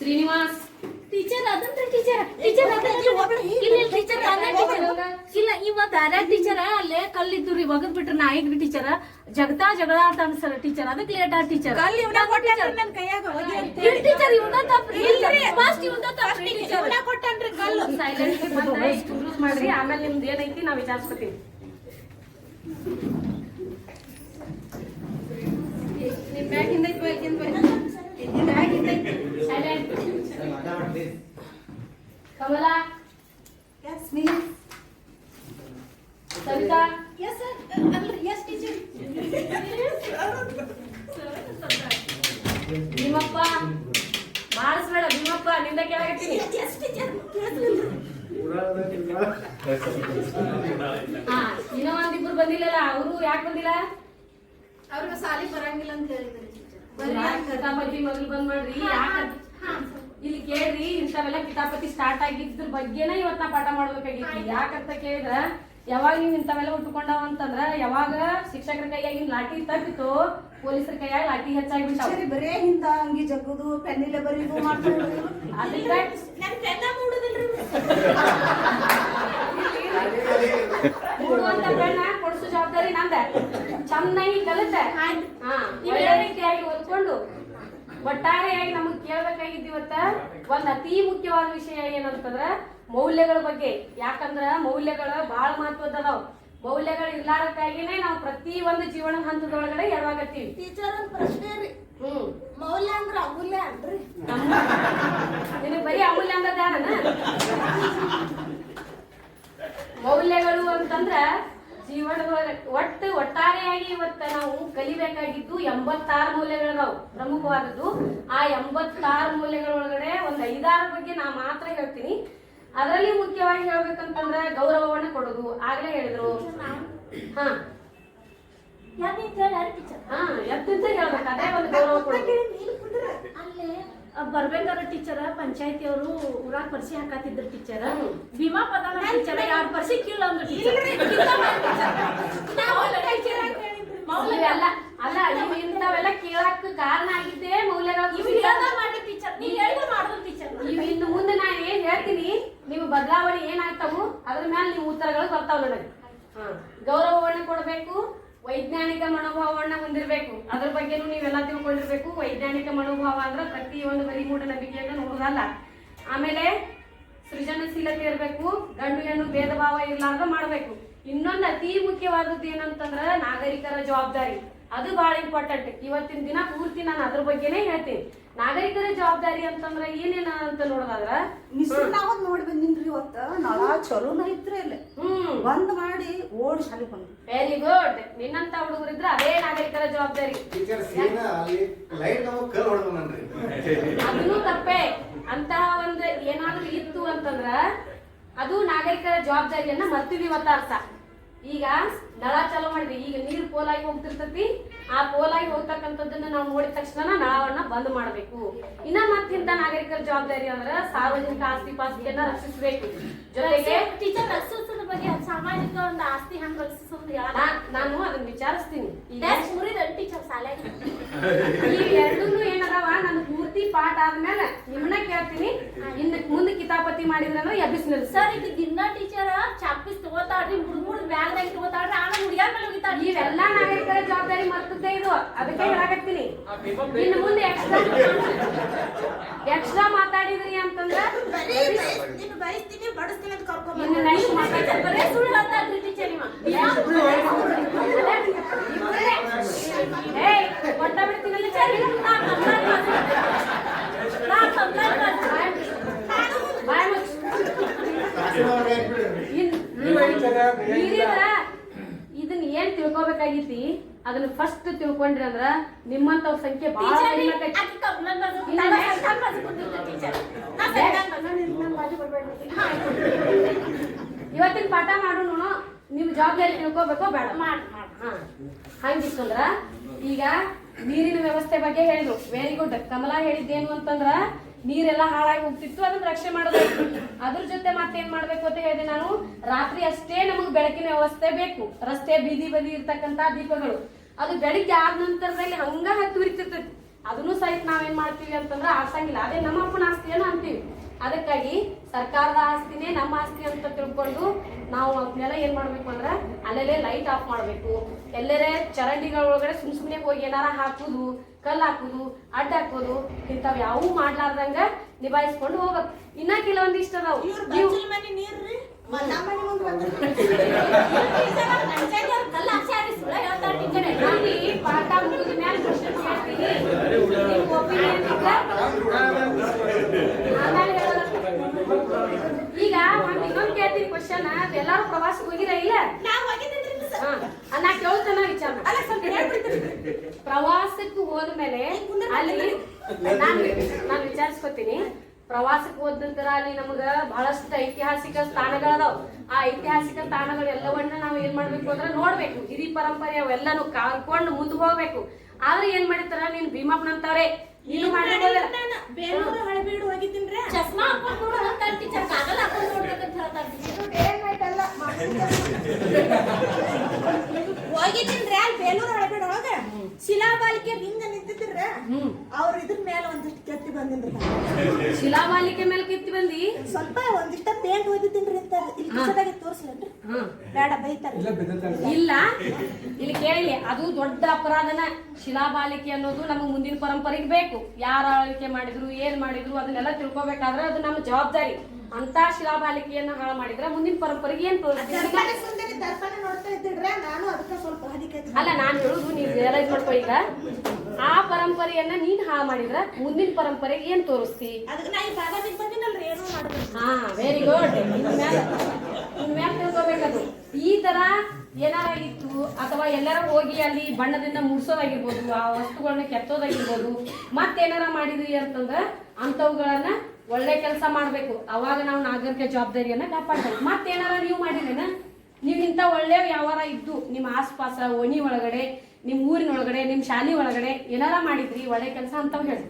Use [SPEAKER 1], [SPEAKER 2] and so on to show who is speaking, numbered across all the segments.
[SPEAKER 1] Srinivas
[SPEAKER 2] teacher ಅದಂದ್ರೆ teacher ಇಲ್ಲ ಇವ ಬ್ಯಾರೆ ಟೀಚರ್ ಅಲ್ಲೇ ಕಲ್ಲಿದ್ದು ರೀ ಒಗದ್ ಬಿಟ್ರ ನಾಯಿಗ್ರಿ ಟೀಚರ್ ಜಗತಾ ಜಗಳ ಅಂತ ಅನ್ಸರ ಟೀಚರ್ ಅದಕ್ಕೆ ಲೇಟ್ ಆ ಟೀಚರ್ ಟೀಚರ್ ಇವನ ತಪ್ಪ್ರಿ ಫಸ್ಟ್ ಇವನ ತಪ್ಪ್ರಿ ಟೀಚರ್ ಕೊಟ್ಟನ್ರಿ ಕಲ್ಲು
[SPEAKER 1] ಸೈಲೆಂಟ್ ಬಂದ ಇಂಪ್ರೂವ್ ಮಾಡ್ರಿ ಆಮೇಲೆ ನಿಮ್ದು ಏನೈತಿ ನಾ ವಿಚಾರಿಸ್ಕೊತೀನಿ ನಿಮ್ ಬ್ಯಾಗ್ ಹಿಂದೈತಿ silent Kamala
[SPEAKER 2] yes miss
[SPEAKER 1] Savita
[SPEAKER 2] yes sir yes teacher
[SPEAKER 1] Bhimappa ಮಾಡಿಸ್ಬೇಡ ಭೀಮಪ್ಪ ನಿಂದ ಕೇಳಾಕತ್ತೀನಿ
[SPEAKER 2] yes teacher
[SPEAKER 1] ಹಾ ಇನ್ನೂ ಒಂದಿಬ್ರು ಬಂದಿಲ್ಲಲ್ಲ ಅವರು ಯಾಕೆ ಬಂದಿಲ್ಲ
[SPEAKER 2] ಅವ್ರಿಗೆ ಸಾಲಿ ಬರಂಗಿಲ್ಲ ಅಂತ ಹೇಳಿದ್ರು
[SPEAKER 1] ಕಿತಾಪತಿ ಮೊದಲು ಬಂದ್ ಮಾಡ್ರಿ ಇಲ್ಲಿ ಕೇಳ್ರಿ ಇಂಥವೆಲ್ಲ ಕಿತಾಪತಿ ಸ್ಟಾರ್ಟ್ ಆಗಿದ್ರ ಬಗ್ಗೆನ ಇವತ್ ನಾ ಪಾಠ ಮಾಡ್ಬೇಕಾಗಿತ್ತು ಯಾಕಂತ ಕೇಳಿದ್ರ ಯಾವಾಗ ನೀವ್ ಇಂಥವೆಲ್ಲ ಉಟ್ಕೊಂಡಾವ ಅಂತಂದ್ರ ಯಾವಾಗ ಶಿಕ್ಷಕರ ಕೈಯಾಗಿನ ಲಾಠಿ ತಪ್ಪಿತು ಪೊಲೀಸರ ಕೈಯಾಗ ಲಾಠಿ ಹೆಚ್ಚಾಗ್ಬಿಟ್ಟಾವ
[SPEAKER 2] ಬರೇ ಹಿಂದ ಅಂಗಿ ಜಗ್ಗುದು ಪೆನ್ನಿಲೆ ಬರೀದು ಮಾಡ್ಕೊಂಡು
[SPEAKER 1] ಅದಕ್ಕೆ
[SPEAKER 2] ನನ್ ಪೆನ್ನ ಮೂಡುದಿಲ್ರಿ
[SPEAKER 1] ಮೂಡುವಂತ ಬೆಣ್ಣ ಕೊಡ್ಸೋ ಜವಾಬ್ದಾರಿ ನಂದ ಚೆನ್ನಾಗಿ ಕಲಿತೆ ಹಾ ಒಳ್ಳೆ ರೀತಿಯಾಗಿ ಓದ್ಕೊಂಡು ಒಟ್ಟಾರೆಯಾಗಿ ನಮಗ್ ಕೇಳ್ಬೇಕಾಗಿದ್ದೀವತ್ತ ಒಂದ್ ಅತಿ ಮುಖ್ಯವಾದ ವಿಷಯ ಏನಂತಂದ್ರ ಮೌಲ್ಯಗಳ ಬಗ್ಗೆ ಯಾಕಂದ್ರ ಮೌಲ್ಯಗಳ ಬಹಳ ಮಹತ್ವದದಾವ್ ಮೌಲ್ಯಗಳು ಇರ್ಲಾರಕ್ಕಾಗಿನೇ ನಾವು ಪ್ರತಿ ಒಂದು ಜೀವನ ಹಂತದೊಳಗಡೆ ಎಡವಾಗತ್ತೀವಿ
[SPEAKER 2] ಟೀಚರ್ ಒಂದ್ ಪ್ರಶ್ನೆ ರೀ ಮೌಲ್ಯ ಅಂದ್ರ ಅಮೂಲ್ಯ ಅನ್ರಿ
[SPEAKER 1] ನಿನಗ್ ಬರೀ ಅಮೂಲ್ಯ ಅಂದ್ರ ದಾನ ಮೌಲ್ಯಗಳು ಅಂತಂದ್ರ ಜೀವನದೊಳಗೆ ಒಟ್ಟಾರೆಯಾಗಿ ಇವತ್ತ ನಾವು ಕಲಿಬೇಕಾಗಿದ್ದು 86 ಮೌಲ್ಯಗಳದಾವು ಪ್ರಮುಖವಾದದ್ದು ಆ 86 ಮೌಲ್ಯಗಳೊಳಗಡೆ ಒಂದ್ 5-6 ಬಗ್ಗೆ ನಾ ಮಾತ್ರ ಹೇಳ್ತೀನಿ ಅದರಲ್ಲಿ ಮುಖ್ಯವಾಗಿ ಹೇಳ್ಬೇಕಂತಂದ್ರ ಗೌರವವನ್ನ ಕೊಡೋದು ಆಗ್ಲೇ ಹೇಳಿದ್ರು ಹಾ ಎತ್ತಿಂದ ಹೇಳ್ಬೇಕು ಅದೇ ಒಂದು ಗೌರವ ಕೊಡೋದು
[SPEAKER 2] ಅಲ್ಲೇ ಬರ್ಬೇಕಾದ್ರ ಟೀಚರ್ ಪಂಚಾಯತಿ ಅವರು ಊರಾಗ ಪರಿಸಿ ಹಾಕತ್ತಿದ್ರು ಟೀಚರ್ ಭೀಮಾ ಪದಾನ ಟೀಚರ್ ಯಾರು ಪರಿಸಿ ಕೀಳ ಅಂದ್ರು
[SPEAKER 1] ಅಲ್ಲ ಅಲ್ಲ ಇವು ಇಂಥವೆಲ್ಲ ಕೇಳಕ್ ಕಾರಣ ಆಗಿದ್ದೇ ಮೌಲ್ಯಗಳ ಇವು ಇನ್ನು ಮುಂದೆ ನಾ ಏನ್ ಹೇಳ್ತೀನಿ ನೀವು ಬದಲಾವಣೆ ಏನಾಗ್ತಾವು ಅದ್ರ ಮೇಲೆ ನೀವು ಉತ್ತರಗಳು ಬರ್ತಾವ ನನಗೆ ಗೌರವವನ್ನ ಕೊಡ್ಬೇಕು ವೈಜ್ಞಾನಿಕ ಮನೋಭಾವವನ್ನ ಹೊಂದಿರ್ಬೇಕು ಅದ್ರ ಬಗ್ಗೆನೂ ನೀವೆಲ್ಲ ತಿಳ್ಕೊಂಡಿರ್ಬೇಕು ವೈಜ್ಞಾನಿಕ ಮನೋಭಾವ ಅಂದ್ರೆ ಪ್ರತಿಯೊಂದು ಬರೀ ಮೂಢನಂಬಿಕೆಯನ್ನ ನೋಡೋದಲ್ಲ ಆಮೇಲೆ ಸೃಜನಶೀಲತೆ ಇರ್ಬೇಕು ಗಂಡು ಹೆಣ್ಣು ಭೇದ ಭಾವ ಇರ್ಲಾರ್ದ ಮಾಡ್ಬೇಕು ಇನ್ನೊಂದು ಅತಿ ಮುಖ್ಯವಾದದ್ದು ಏನಂತಂದ್ರ ನಾಗರಿಕರ ಜವಾಬ್ದಾರಿ ಅದು ಬಹಳ ಇಂಪಾರ್ಟೆಂಟ್ ಇವತ್ತಿನ ದಿನ ಪೂರ್ತಿ ನಾನು ಅದ್ರ ಬಗ್ಗೆನೇ ಹೇಳ್ತೀನಿ ನಾಗರಿಕರ ಜವಾಬ್ದಾರಿ ಅಂತಂದ್ರ ಏನೇನ ಅಂತ ನೋಡೋದಾದ್ರ
[SPEAKER 2] ನಾವ್ ನೋಡಿ ಬಂದಿನ್ರಿ ಇವತ್ತ ನಳ ಚಲೋನ ಐತ್ರಿ ಅಲ್ಲಿ ಬಂದ್ ಮಾಡಿ ಓಡ್ ಶಾಲೆ ಬಂದ್
[SPEAKER 1] ವೆರಿ ಗುಡ್ ನಿನ್ನಂತ ಹುಡುಗರಿದ್ರ ಅದೇ ನಾಗರಿಕರ ಜವಾಬ್ದಾರಿ ಅದನ್ನು ತಪ್ಪೇ ಅಂತ ಒಂದ್ ಏನಾದ್ರೂ ಇತ್ತು ಅಂತಂದ್ರ ಅದು ನಾಗರಿಕರ ಜವಾಬ್ದಾರಿಯನ್ನ ಮರ್ತಿದೀವತ್ತ ಅರ್ಥ ಈಗ ನಳ ಚಾಲೂ ಮಾಡಿದ್ವಿ ಈಗ ನೀರು ಪೋಲಾಗಿ ಹೋಗ್ತಿರ್ತತಿ ಆ ಪೋಲಾಗಿ ಹೋಗ್ತಕ್ಕಂಥದ್ದನ್ನ ನಾವು ನೋಡಿದ ತಕ್ಷಣ ನಳವನ್ನ ಬಂದ್ ಮಾಡ್ಬೇಕು ಇನ್ನ ಮತ್ತಿಂತ ನಾಗರಿಕರ ಜವಾಬ್ದಾರಿ ಅಂದ್ರ ಸಾರ್ವಜನಿಕ ಆಸ್ತಿ ಪಾಸ್ತಿಯನ್ನ ರಕ್ಷಿಸಬೇಕು ಜೊತೆಗೆ
[SPEAKER 2] ಟೀಚರ್ ರಕ್ಷಿಸೋದ್ರ ಬಗ್ಗೆ ಸಾಮಾಜಿಕ ಒಂದು ಆಸ್ತಿ ಹಂಗ ರಕ್ಷಿಸೋದು
[SPEAKER 1] ನಾನು ಅದನ್ನ ವಿಚಾರಿಸ್ತೀನಿ
[SPEAKER 2] ಟೀಚರ್ ಶಾಲೆ
[SPEAKER 1] ಈ ಎರಡೂ ಏನದಾವ ನಾನು ಪೂರ್ತಿ ಪಾಠ ಆದ್ಮೇಲೆ ನಿಮ್ಮನ್ನ ಕೇಳ್ತೀನಿ ಇನ್ನು ಮುಂದೆ ಕಿತಾಪತಿ ಮಾಡಿದ್ರಂದ್ರೆ ಎಬ್ಬಿಸ್ನಲ್ಲಿ
[SPEAKER 2] ಸರ್ ಇದು ದಿನ ಟೀಚರ್ ಚಾಪಿಸ್ ತಗೋತಾಡ್ರಿ ಮುರ್ಮುಡ್ ಬ್ಯಾಗ್ ತಗೋತಾಡ್ರಿ ಆಮೇಲೆ ಹುಡುಗ್ಯಾರ ಮೇಲೆ ಹೋಗಿತಾಡ್ರಿ
[SPEAKER 1] ಇವೆಲ್ಲ ನಾಗರಿಕರ ಜವಾಬ್ದಾರಿ ಮರ್ತದ್ದೇ ಇದು ಅದಕ್ಕೆ ಹೇಳಾಕತ್ತೀನಿ ಇನ್ನು ಮುಂದೆ ಎಕ್ಸ್ಟ್ರಾ ಮಾತಾಡಿದ್ರಿ ಅಂತಂದ್ರ
[SPEAKER 2] ಬಯಸ್ತೀನಿ ಬಡಿಸ್ತೀನಿ ಅಂತ ಕರ್ಕೊಂಡ್
[SPEAKER 1] ಇನ್ನು ನೈಟ್ ಮಾತಾಡ್ತಾರೆ
[SPEAKER 2] ಬರೇ ಸುಳ್ಳು ಮಾತಾಡ್ರಿ ಟೀಚರ್
[SPEAKER 1] ಕೊಟ್ಟ ಬಿಡ್ತೀನಲ್ಲ ಬಾಯ್ ಮುಚ್ಚ ಇದನ್ನ ಏನ್ ತಿಳ್ಕೊಬೇಕಾಗಿತಿ ಅದನ್ನ ಫಸ್ಟ್ ತಿಳ್ಕೊಂಡ್ರಿ ಅಂದ್ರ ನಿಮ್ಮಂತವ್ರ ಸಂಖ್ಯೆ ಬಹಳ ಇವತ್ತಿನ ಪಾಠ ಮಾಡೋಣ ನಿಮ್ ಜವಾಬ್ದಾರಿ ತಿಳ್ಕೊಬೇಕೋ ಬೇಡ ಹಂಗಿತ್ತಂದ್ರ ಈಗ ನೀರಿನ ವ್ಯವಸ್ಥೆ ಬಗ್ಗೆ ಹೇಳಿದ್ರು ವೆರಿ ಗುಡ್ ಕಮಲಾ ಹೇಳಿದ್ದೇನು ಅಂತಂದ್ರ ನೀರೆಲ್ಲ ಹಾಳಾಗಿ ಹೋಗ್ತಿತ್ತು ಅದನ್ನ ರಕ್ಷಣೆ ಮಾಡೋದಾಯ್ತು ಅದ್ರ ಜೊತೆ ಮತ್ತೇನ್ ಮಾಡ್ಬೇಕು ಅಂತ ಹೇಳಿದೆ ನಾನು ರಾತ್ರಿ ಅಷ್ಟೇ ನಮಗ್ ಬೆಳಕಿನ ವ್ಯವಸ್ಥೆ ಬೇಕು ರಸ್ತೆ ಬೀದಿ ಬದಿ ಇರ್ತಕ್ಕಂತ ದೀಪಗಳು ಅದು ಬೆಳಿಗ್ಗೆ ಆದ ನಂತರದಲ್ಲಿ ಹಂಗ ಹತ್ತು ಉರಿತಿರ್ತೈತಿ ಅದನ್ನು ಸಹಿತ ನಾವೇನ್ ಮಾಡ್ತೀವಿ ಅಂತಂದ್ರೆ ಆಡ್ಸಂಗಿಲ್ಲ. ಅದೇ ನಮ್ಮ ಅಪ್ಪನ ಆಸ್ತಿಯನ್ನು ಅಂತೀವಿ. ಅದಕ್ಕಾಗಿ ಸರ್ಕಾರದ ಆಸ್ತಿನೇ ನಮ್ಮ ಆಸ್ತಿ ಅಂತ ತಿಳ್ಕೊಂಡು ನಾವು ಅದನ್ನೆಲ್ಲ ಏನ್ ಮಾಡ್ಬೇಕು ಅಂದ್ರೆ ಅಲ್ಲೆಲ್ಲೇ ಲೈಟ್ ಆಫ್ ಮಾಡ್ಬೇಕು. ಎಲ್ಲರೇ ಚರಂಡಿಗಳ ಒಳಗಡೆ ಸುಮ್ನೆ ಹೋಗಿ ಏನಾರ ಹಾಕುದು, ಕಲ್ಲು ಹಾಕುದು, ಅಡ್ಡ ಹಾಕೋದು ಇಂಥವ್ ಯಾವೂ ಮಾಡ್ಲಾರ್ದಂಗ ನಿಭಾಯಿಸ್ಕೊಂಡು ಹೋಗ್ಬೇಕು. ಇನ್ನ ಕೆಲವೊಂದಿಷ್ಟ ಅದಾವು. ಪಾಠ ಮುಗಿದ ಮ್ಯಾಲ ಕ್ವಶನ್ ಕೇಳ್ತೀನಿ, ನಿಮ್ಮ ಒಪಿನಿಯನ್ ಈಗ ಇನ್ನೊಂದು ಕೇಳ್ತೀನಿ ಕ್ವಶನ್. ಎಲ್ಲಾರು ಪ್ರವಾಸಕ್ಕೆ ಹೋಗಿರ ಇಲ್ಲ? ನಾ ಕೇಳ್ತಾನ ವಿಚಾರ. ಪ್ರವಾಸಕ್ಕೆ ಹೋದ್ಮೇಲೆ ಅಲ್ಲಿ ನಾನು ವಿಚಾರಿಸ್ಕೊತೀನಿ. ಪ್ರವಾಸಕ್ಕೆ ಹೋದ ನಂತರ ಅಲ್ಲಿ ನಮಗ ಬಹಳಷ್ಟು ಐತಿಹಾಸಿಕ ಸ್ಥಾನಗಳದಾವ್. ಆ ಐತಿಹಾಸಿಕ ಸ್ಥಾನಗಳು ಎಲ್ಲವನ್ನ ನಾವು ಏನ್ ಮಾಡ್ಬೇಕು ಅಂದ್ರೆ ನೋಡ್ಬೇಕು. ಹಿರಿ ಪರಂಪರೆ ಅವೆಲ್ಲಾನು ಕಾಲ್ಕೊಂಡು ಮುಂದೆ ಹೋಗ್ಬೇಕು. ಆದ್ರೆ ಏನ್ ಮಾಡಿರ್ತಾರ, ನೀನ್ ಭೀಮಪ್ಪನಂತವ್ರೆ ನೀನು
[SPEAKER 3] ಬೇಲೂರು ಹಳೆಬೀಡು ಹೋಗಿದ್ದೀನ್ರಿ.
[SPEAKER 2] ಚಸ್ಮಾ ಹಾಕೊಂಡು ನೋಡ್ತಾರೆ ಟೀಚರ್, ಕಾಗಲ್ ಹಾಕೊಂಡು ನೋಡ್ಬೇಕಂತ ಹೇಳ್ತಾರೆ.
[SPEAKER 3] ಹೋಗಿದ್ದೀನ್ರಿ ಅಲ್ಲಿ ಬೇಲೂರು ಹಳೆಬೀಡು ಒಳಗ ಶಿಲಾಬಾಲಿಕೆ ಹಿಂಗ ನಿಂತಿದ್ರ. ಅವ್ರ ಇದ್ರ ಮೇಲೆ ಒಂದಿಷ್ಟು ಕೆತ್ತಿ ಬಂದಿನ್ರಿ.
[SPEAKER 1] ಶಿಲಾಮಾಲಿಕೆ ಮೇಲೆ ಕಿತ್ತಿ ಬಂದಿ?
[SPEAKER 3] ಸ್ವಲ್ಪ ಒಂದಿಷ್ಟ ಪೇಂಟ್ ಹೋಗಿದ್ದೀನ್ರಿ ಅಂತ ಇಲ್ಲಿ ತೋರ್ಸ್ಲೇನ್ರಿ? ಬೇಡ ಬೈತಾರ.
[SPEAKER 1] ಇಲ್ಲ, ಇಲ್ಲಿ ಕೇಳಿ, ಅದು ದೊಡ್ಡ ಅಪರಾಧನ. ಶಿಲಾಬಾಲಿಕೆ ಅನ್ನೋದು ನಮ್ಮ ಮುಂದಿನ ಪರಂಪರೆಗೆ ಬೇಕು. ಯಾರ ಆಳ್ವಿಕೆ ಮಾಡಿದ್ರು, ಏನ್ ಮಾಡಿದ್ರು ಅದನ್ನೆಲ್ಲ ತಿಳ್ಕೊಬೇಕಾದ್ರೆ ಅದು ನಮ್ಮ ಜವಾಬ್ದಾರಿ. ಅಂತ ಶಿಲಾಬಾಲಿಕೆಯನ್ನ ಹಾಳು ಮಾಡಿದ್ರೆ ಮುಂದಿನ ಪರಂಪರೆಗೆ ಏನ್
[SPEAKER 3] ದರ್ಪಣ ನೋಡ್ತಾ ಇದ್ದಿಡ್ರ, ನಾನು ಅದಕ್ಕೆ ಸ್ವಲ್ಪ
[SPEAKER 1] ಅಲ್ಲ, ನಾನ್ ಹೇಳುದು ನೀವು ರಿಯಲೈಸ್ ಮಾಡ್ಕೊ. ಈಗ ಆ ಪರಂಪರೆಯನ್ನ ನೀನ್ ಹಾಳು ಮಾಡಿದ್ರ ಮುಂದಿನ ಪರಂಪರೆಗೆ ಏನ್ ತೋರಿಸ್ತಿ? ಹಾ, ವೆರಿ ಗುಡ್. ಇನ್ಮ್ಯಾಲ ತಿಳ್ಕೊಬೇಕದು. ಈ ತರ ಏನಾರ ಇತ್ತು ಅಥವಾ ಎಲ್ಲಾರ ಹೋಗಿ ಅಲ್ಲಿ ಬಣ್ಣದಿಂದ ಮುಡ್ಸೋದಾಗಿರ್ಬೋದು, ಆ ವಸ್ತುಗಳನ್ನ ಕೆತ್ತೋದಾಗಿರ್ಬೋದು, ಮತ್ತೇನಾರ ಮಾಡಿದ್ರಿ ಅಂತಂದ್ರ ಅಂತವುಗಳನ್ನ ಒಳ್ಳೆ ಕೆಲಸ ಮಾಡ್ಬೇಕು. ಅವಾಗ ನಾವು ನಾಗರಿಕ ಜವಾಬ್ದಾರಿಯನ್ನ ಕಾಪಾಡ್ಬೇಕು. ಮತ್ತೇನಾರ ನೀವು ಮಾಡಿದ್ರೇನ, ನೀವು ಇಂಥ ಒಳ್ಳೆ ವ್ಯವಹಾರ ಇದ್ದು ನಿಮ್ಮ ಆಸ್ಪಾಸ ಓಣಿ ಒಳಗಡೆ, ನಿಮ್ಮ ಊರಿನ ಒಳಗಡೆ, ನಿಮ್ಮ ಶಾಲೆ ಒಳಗಡೆ ಏನಾರ ಮಾಡಿದ್ರಿ ಒಳ್ಳೆ ಕೆಲಸ ಅಂತವ್ ಹೇಳಿ.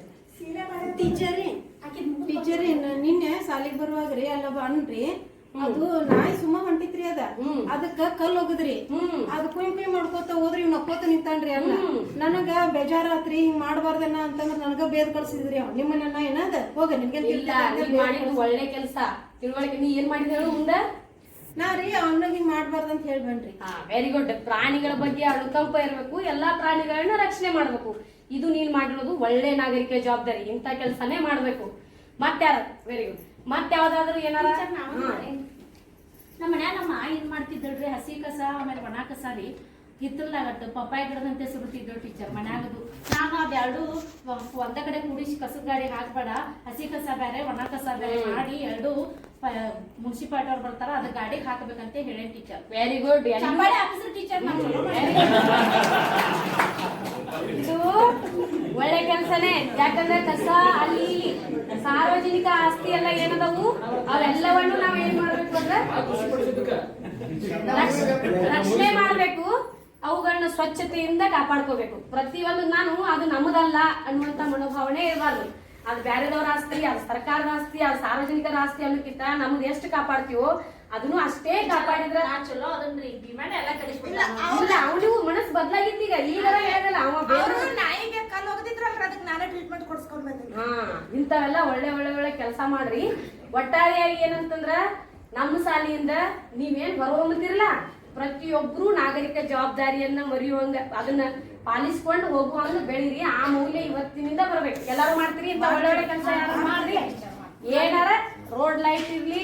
[SPEAKER 4] ಟೀಚರಿ ನಿನ್ನೆ ಸಾಲಿಗೆ ಬರುವಾಗ್ರಿ ಅಲ್ಲ ಬಣ್ರಿ, ಅದು ನಾಯಿ ಸುಮ್ಮ ಹೊಂಟಿತ್ರಿ. ಅದಕ್ಕ ಕಲ್ ಹೋಗುದ್ರಿ. ಅದ್ ಕುಯ್ ಮಾಡ್ಕೋತ ಹೋದ್ರಿ, ಇವ್ ನಕ್ಕೋತ ನಿಂತಾನ್ರಿ. ಅಲ್ಲ ನನಗ ಬೇಜಾರಾತ್ರಿ, ಹಿಂಗ್ ಮಾಡ್ಬಾರ್ದನ್ನ ಅಂತಂದ್ರ ನನಗ ಬೇದ್ ಕಳ್ಸಿದ್ರಿ. ನಿಮ್ಮನ್ನ ಏನದ ಹೋಗ ನಿಮ್ಗೆ
[SPEAKER 1] ಒಳ್ಳೆ ಕೆಲಸ ತಿಳುವಳಿಕೆ. ನೀ ಏನ್ ಮಾಡಿದ ಹೇಳು ಮುಂದೆ?
[SPEAKER 4] ನಾ ರೀ ಅವನಾಗ ಹಿಂಗ್ ಮಾಡ್ಬಾರ್ದಂತ ಹೇಳ್ಬನ್ರಿ.
[SPEAKER 1] Very good. ಪ್ರಾಣಿಗಳ ಬಗ್ಗೆ ಅನುಕಂಪ ಇರಬೇಕು. ಎಲ್ಲಾ ಪ್ರಾಣಿಗಳನ್ನ ರಕ್ಷಣೆ ಮಾಡ್ಬೇಕು. ಇದು ನೀನ್ ಮಾಡಿರೋದು ಒಳ್ಳೆ ನಾಗರಿಕ ಜವಾಬ್ದಾರಿ. ಇಂಥ ಕೆಲಸನೇ ಮಾಡ್ಬೇಕು. ಮತ್ಯಾರ? Very good. ಮತ್ ಯಾವ್ದಾದ್ರು ಏನಾರ?
[SPEAKER 2] ನಮ್ಮ ಮನ್ಯಾಗ ನಮ್ಮ ಏನ್ ಮಾಡ್ತಿದ್ದಳ್ರಿ, ಹಸಿ ಕಸ ಆಮೇಲೆ ಒಣ ಕಸ ರೀ ಹಿತ್ತಲ್ಲಾಗಟ್ಟು ಪಪ್ಪಾಯಿ ಗಿಡದಂತೆ ಸುರುತ್ತಿದ್ದಳು ಟೀಚರ್ ಮನ್ಯಾಗದು. ನಾನು ಅದೆರಡು ಒಂದ ಕಡೆ ಕೂಡಿಸಿ ಕಸದ ಗಾಡಿ ಹಾಕ್ಬೇಡ, ಹಸಿ ಕಸ ಬೇರೆ ಒಣ ಕಸ ಬೇರೆ ಮಾಡಿ ಎರಡು ಮುನ್ಸಿಪಾಲಿಟಿ ಅವ್ರು ಬರ್ತಾರ ಅದ ಗಾಡಿಗೆ ಹಾಕ್ಬೇಕಂತ ಹೇಳಿ teacher.
[SPEAKER 1] Very good.
[SPEAKER 2] Officer teacher
[SPEAKER 1] ಇದು ಒಳ್ಳೆ ಕೆಲಸನೇ. ಯಾಕಂದ್ರೆ ಕಸ ಅಲ್ಲಿ ಸಾರ್ವಜನಿಕ ಆಸ್ತಿ ಎಲ್ಲ ಏನದವು ಅವೆಲ್ಲವನ್ನು ನಾವ್ ಏನ್ ಮಾಡ್ಬೇಕು ಅಂದ್ರೆ ರಕ್ಷಣೆ ಮಾಡ್ಬೇಕು. ಅವುಗಳನ್ನ ಸ್ವಚ್ಛತೆಯಿಂದ ಕಾಪಾಡ್ಕೋಬೇಕು. ಪ್ರತಿಯೊಂದು ನಾನು ಅದು ನಮ್ಮದಲ್ಲ ಅನ್ನುವಂತ ಮನೋಭಾವನೆ ಇರಬಾರ್ದು. ಅದು ಬೇರೆದವರ ಆಸ್ತಿ, ಅದು ಸರ್ಕಾರದ ಆಸ್ತಿ, ಅದು ಸಾರ್ವಜನಿಕರ ಆಸ್ತಿ ಅನ್ನೋಕ್ಕಿಂತ ನಮ್ದು ಎಷ್ಟು ಕಾಪಾಡ್ತೀವೋ ಅದನ್ನು ಅಷ್ಟೇ ಕಾಪಾಡಿದ್ರ
[SPEAKER 2] ಚಲೋ ಅದನ್ರಿ. ಡಿಮ್ಯಾಂಡ್ ಎಲ್ಲ ಕಳಿಸ್ಬಿಡ.
[SPEAKER 1] ಇಲ್ಲ, ಅವನಿಗೂ ಮನಸ್ಸು ಬದಲಾಗಿತ್ತು. ಈಗ ಈಗರ ಹೇಳಲ್ಲ ಅವ ಬೇರೆ
[SPEAKER 3] ನಾಯಿಗೆ ಕಲ್ ಹೋಗದಿದ್ರಲ್ರ, ಅದಕ್ಕೆ ನಾನೇ ಟ್ರೀಟ್ಮೆಂಟ್ ಕೊಡ್ಸ್ಕೊಂಡ್ ಬಂದಿನಿ.
[SPEAKER 1] ಇಂಥವೆಲ್ಲ ಒಳ್ಳೆ ಒಳ್ಳೆ ಒಳ್ಳೆ ಕೆಲಸ ಮಾಡ್ರಿ. ಒಟ್ಟಾರೆಯಾಗಿ ಏನಂತಂದ್ರ ನಮ್ಮ ಶಾಲೆಯಿಂದ ನೀವೇನ್ ಹೊರಹೊಮ್ಮತಿರಲ್ಲ, ಪ್ರತಿಯೊಬ್ರು ನಾಗರಿಕ ಜವಾಬ್ದಾರಿಯನ್ನ ಮರೆಯುವಂಗ ಅದನ್ನ ಪಾಲಿಸ್ಕೊಂಡು ಹೋಗುವಂಗ ಬೆಳೀರಿ. ಆ ಮೌಲ್ಯ ಇವತ್ತಿನಿಂದ ಬರ್ಬೇಕು. ಎಲ್ಲಾರು ಮಾಡ್ತೀರಿ ಇಂಥ ಒಳ್ಳೆ ಒಳ್ಳೆ ಕೆಲಸ. ಯಾರು ಮಾಡ್ರಿ, ಏನಾರ ರೋಡ್ ಲೈಟ್ ಇರ್ಲಿ